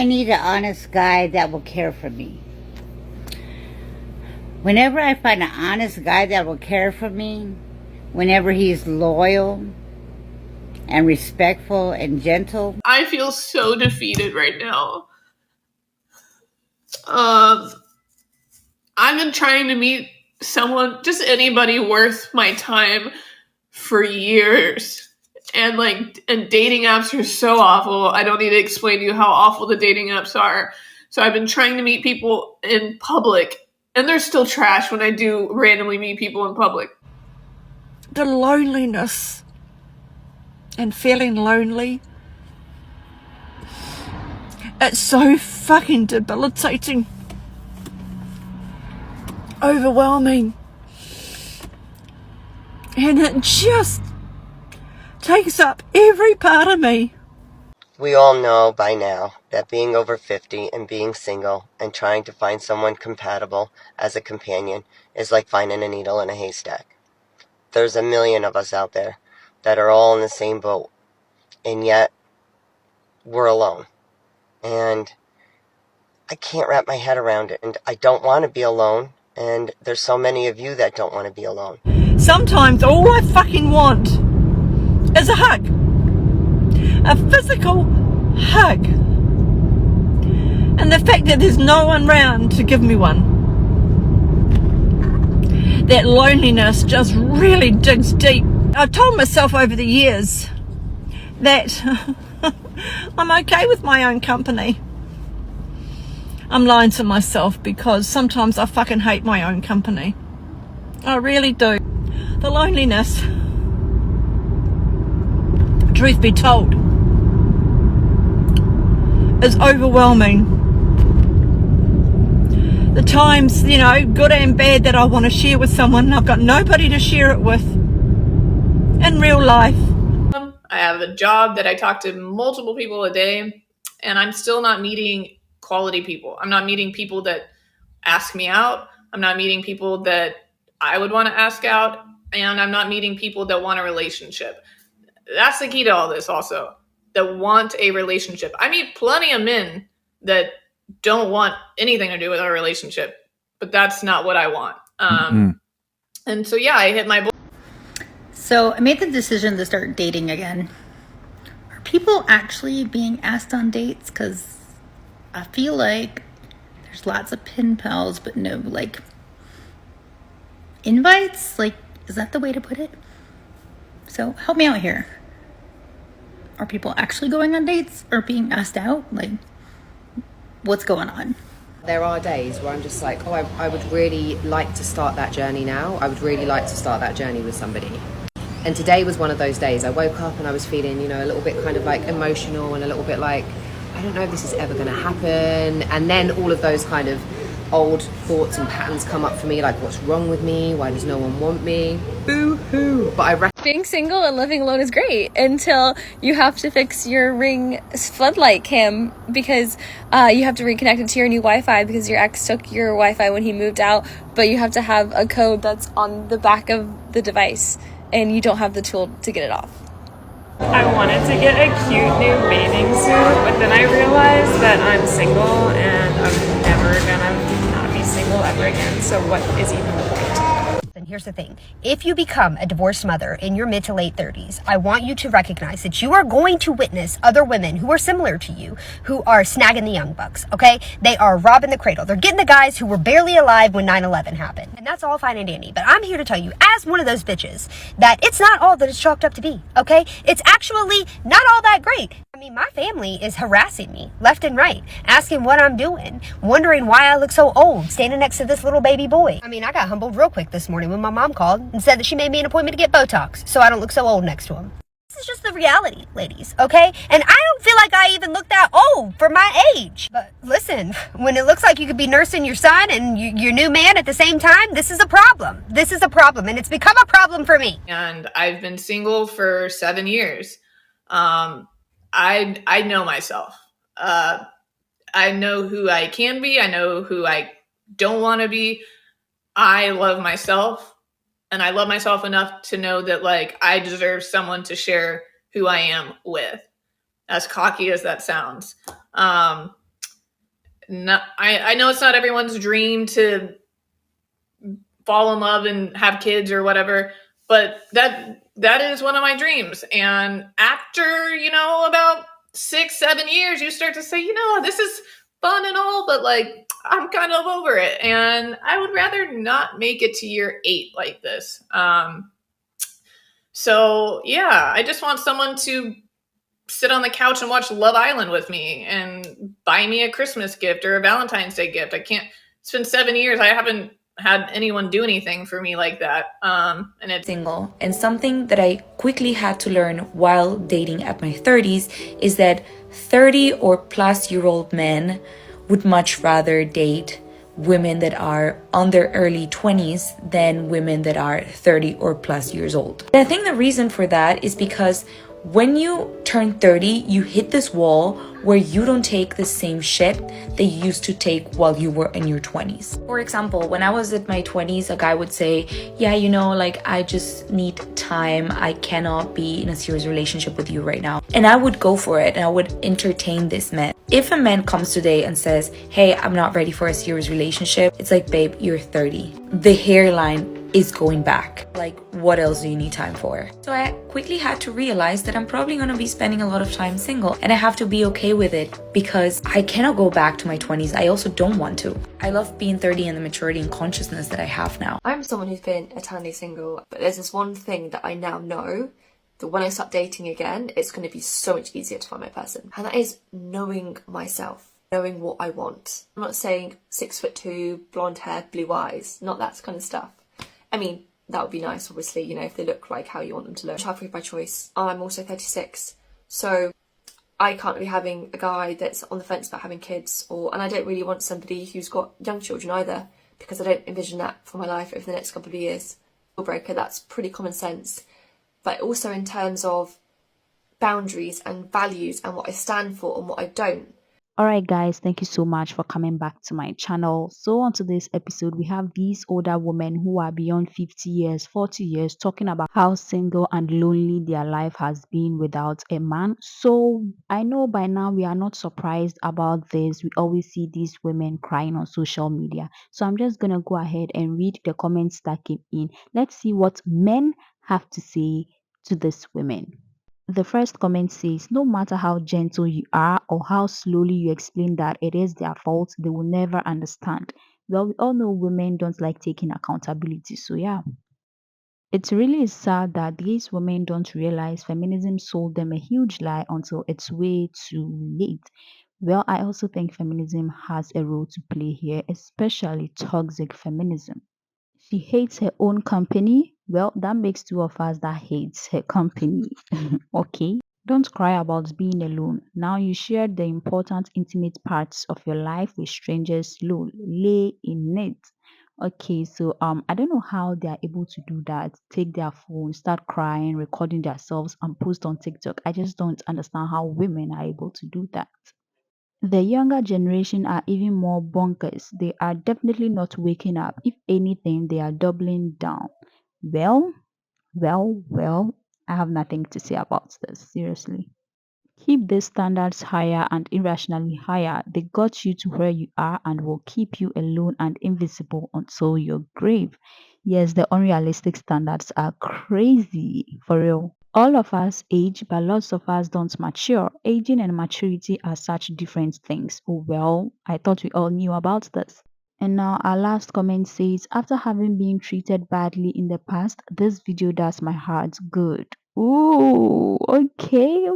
I need an honest guy that will care for me. Whenever I find an honest guy that will care for me, whenever he's loyal and respectful and gentle. I feel so defeated right now. I've been trying to meet someone, just anybody worth my time for years. And dating apps are so awful. I don't need to explain to you how awful the dating apps are. So I've been trying to meet people in public, and they're still trash when I do randomly meet people in public. The loneliness and feeling lonely, it's so fucking debilitating, overwhelming, and it just takes up every part of me. We all know by now that being over 50 and being single and trying to find someone compatible as a companion is like finding a needle in a haystack. There's a million of us out there that are all in the same boat, and yet we're alone. And I can't wrap my head around it, and I don't want to be alone, and there's so many of you that don't want to be alone. Sometimes all I fucking want is a hug. A physical hug. And the fact that there's no one around to give me one. That loneliness just really digs deep. I've told myself over the years that I'm okay with my own company. I'm lying to myself because sometimes I fucking hate my own company. I really do. The loneliness, truth be told, is overwhelming. The times, good and bad, that I want to share with someone, I've got nobody to share it with in real life. I have a job that I talk to multiple people a day, and I'm still not meeting quality people. I'm not meeting people that ask me out. I'm not meeting people that I would want to ask out, and I'm not meeting people that want a relationship. That's the key to all this also, that want a relationship. I meet plenty of men that don't want anything to do with a relationship, but that's not what I want. And so, yeah, I hit my... So I made the decision to start dating again. Are people actually being asked on dates? Because I feel like there's lots of pen pals, but no, invites? Is that the way to put it? So help me out here. Are people actually going on dates or being asked out? What's going on? There are days where I'm just like, I would really like to start that journey now. I would really like to start that journey with somebody. And today was one of those days. I woke up and I was feeling, a little bit kind of emotional and a little bit I don't know if this is ever going to happen. And then all of those kind of old thoughts and patterns come up for me, what's wrong with me? Why does no one want me? Boo-hoo. But being single and living alone is great until you have to fix your Ring floodlight cam because you have to reconnect it to your new Wi-Fi because your ex took your Wi-Fi when he moved out, but you have to have a code that's on the back of the device and you don't have the tool to get it off. I wanted to get a cute new bathing suit, but then I realized that I'm single and I'm never gonna not be single ever again, so what is even the point? And here's the thing. If you become a divorced mother in your mid to late 30s, I want you to recognize that you are going to witness other women who are similar to you, who are snagging the young bucks, okay? They are robbing the cradle. They're getting the guys who were barely alive when 9/11 happened. And that's all fine and dandy. But I'm here to tell you, as one of those bitches, that it's not all that it's chalked up to be, okay? It's actually not all that great. I mean, my family is harassing me left and right, asking what I'm doing, wondering why I look so old standing next to this little baby boy. I mean, I got humbled real quick this morning when my mom called and said that she made me an appointment to get Botox so I don't look so old next to him. This is just the reality, ladies, okay? And I don't feel like I even look that old for my age. But listen, when it looks like you could be nursing your son and your new man at the same time, this is a problem. This is a problem, and it's become a problem for me. And I've been single for 7 years. I know myself. I know who I can be. I know who I don't want to be. I love myself. And I love myself enough to know that I deserve someone to share who I am with, as cocky as that sounds. I know it's not everyone's dream to fall in love and have kids or whatever, but that is one of my dreams. And after, about 6-7 years, you start to say, this is fun and all, but like I'm kind of over it, and I would rather not make it to year 8 like this. So yeah, I just want someone to sit on the couch and watch Love Island with me and buy me a Christmas gift or a Valentine's Day gift. I can't. It's been 7 years. I haven't had anyone do anything for me like that. And it's single. And something that I quickly had to learn while dating at my 30s is that 30 or plus year old men would much rather date women that are on their early 20s than women that are 30 or plus years old. And I think the reason for that is because when you turn 30, you hit this wall where you don't take the same shit that you used to take while you were in your 20s. For example, when I was at my 20s, a guy would say, yeah, like I just need time. I cannot be in a serious relationship with you right now. And I would go for it and I would entertain this man. If a man comes today and says, hey, I'm not ready for a serious relationship, it's like, babe, you're 30. The hairline is going back. Like, what else do you need time for? So I quickly had to realize that I'm probably gonna be spending a lot of time single, and I have to be okay with it because I cannot go back to my 20s. I also don't want to. I love being 30 and the maturity and consciousness that I have now. I'm someone who's been eternally single, but there's this one thing that I now know, that when I start dating again, it's going to be so much easier to find my person. And that is knowing myself, knowing what I want. I'm not saying 6'2", blonde hair, blue eyes, not that kind of stuff. I mean, that would be nice, obviously, if they look like how you want them to look. Child-free by choice. I'm also 36, so I can't be having a guy that's on the fence about having kids, and I don't really want somebody who's got young children either, because I don't envision that for my life over the next couple of years. Deal breaker, that's pretty common sense. But also in terms of boundaries and values and what I stand for and what I don't. Alright guys, thank you so much for coming back to my channel. So on today's episode, we have these older women who are beyond 50 years, 40 years, talking about how single and lonely their life has been without a man. So I know by now we are not surprised about this. We always see these women crying on social media. So I'm just gonna go ahead and read the comments that came in. Let's see what men have to say to these women. The first comment says, no matter how gentle you are or how slowly you explain that it is their fault, they will never understand. Well, we all know women don't like taking accountability, so yeah. It really is sad that these women don't realize feminism sold them a huge lie until it's way too late. Well, I also think feminism has a role to play here, especially toxic feminism. She hates her own company. Well, that makes two of us that hates her company. Okay. Don't cry about being alone. Now you shared the important, intimate parts of your life with strangers. Lay in it. Okay, so I don't know how they are able to do that. Take their phone, start crying, recording themselves, and post on TikTok. I just don't understand how women are able to do that. The younger generation are even more bonkers. They are definitely not waking up. If anything, they are doubling down. Well, well, I have nothing to say about this, seriously. Keep these standards higher and irrationally higher. They got you to where you are and will keep you alone and invisible until your grave. Yes, the unrealistic standards are crazy, for real. All of us age, but lots of us don't mature. Aging and maturity are such different things. Oh, well, I thought we all knew about this. And now our last comment says, after having been treated badly in the past, this video does my heart good. Ooh, okay.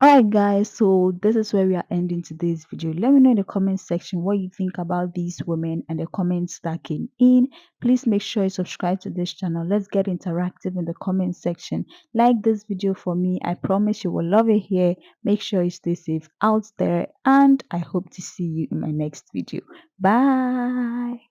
Alright guys, so this is where we are ending today's video. Let me know in the comment section what you think about these women and the comments that came in. Please make sure you subscribe to this channel. Let's get interactive in the comment section. Like this video for me. I promise you will love it here. Make sure you stay safe out there, and I hope to see you in my next video. Bye.